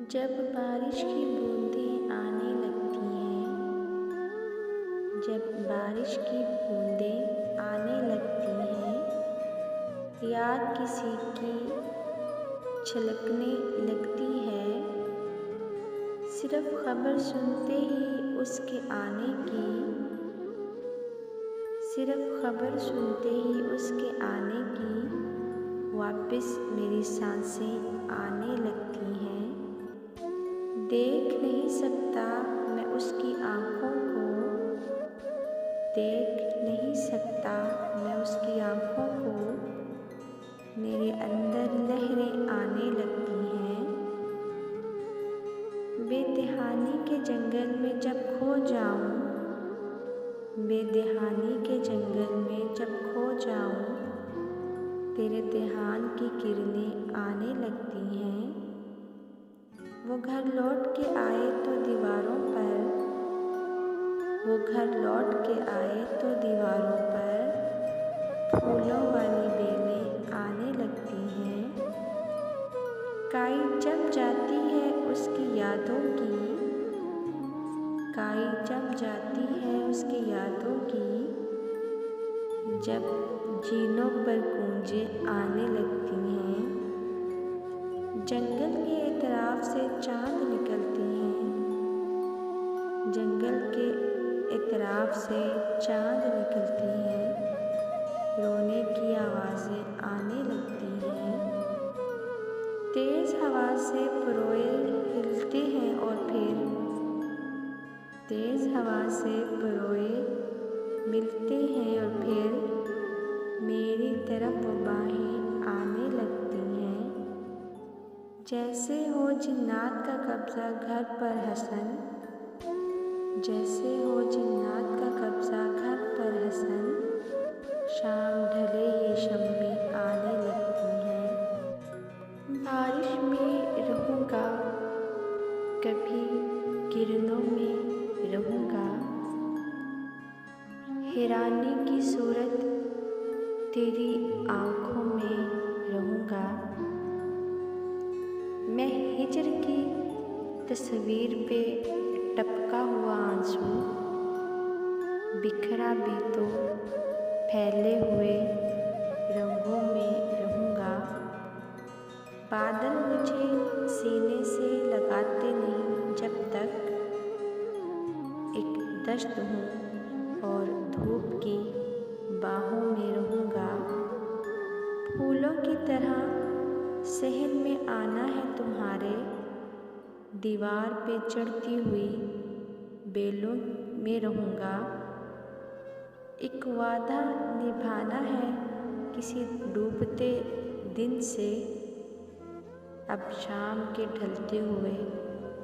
जब बारिश की बूंदें आने लगती हैं, जब बारिश की बूंदें आने लगती हैं, याद किसी की छलकने लगती है। सिर्फ खबर सुनते ही उसके आने की, सिर्फ खबर सुनते ही उसके आने की वापस मेरी सांसें आने लगती हैं। देख नहीं सकता मैं उसकी आँखों को, देख नहीं सकता मैं उसकी आँखों को, मेरे अंदर लहरें आने लगती हैं। बेदहानी के जंगल में जब खो जाऊं, बेदहानी के जंगल में जब खो जाऊं, तेरे ध्यान की किरणें आने लगती हैं। वो घर लौट के आए तो दीवारों पर, वो घर लौट के आए तो दीवारों पर फूलों वाली बेलें आने लगती हैं। काई जम जाती है उसकी यादों की, काई जम जाती है उसकी यादों की, जब जीनों पर गूंजें आने लगती हैं। जंगल के इतराफ से चांद निकलती हैं, जंगल के इतराफ से चांद निकलती हैं। रोने की आवाज़ें आने लगती हैं। तेज़ हवा से परोए हिलते हैं और फिर, तेज़ हवा से परोए मिलते हैं और फिर मेरी तरफ वो बाहें आने लगती हैं। जैसे हो जिन्नात का कब्ज़ा घर पर हसन, जैसे हो जिन्नात का कब्ज़ा घर पर हसन, शाम ढले ये शम्में आने लगती हैं। बारिश में रहूँगा, कभी किरणों में रहूँगा, हैरानी की सूरत तेरी आँखों में रहूँगा। मैं हिजर की तस्वीर पे टपका हुआ आंसू, बिखरा भी तो फैले हुए रंगों में रहूँगा। बादल मुझे सीने से लगाते नहीं जब तक, एक दश्त हूँ और धूप की बाहों में रहूँगा। फूलों की तरह सहन में आना है तुम्हारे, दीवार पे चढ़ती हुई बेलों में रहूँगा। एक वादा निभाना है किसी डूबते दिन से, अब शाम के ढलते हुए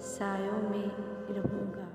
सायों में रहूँगा।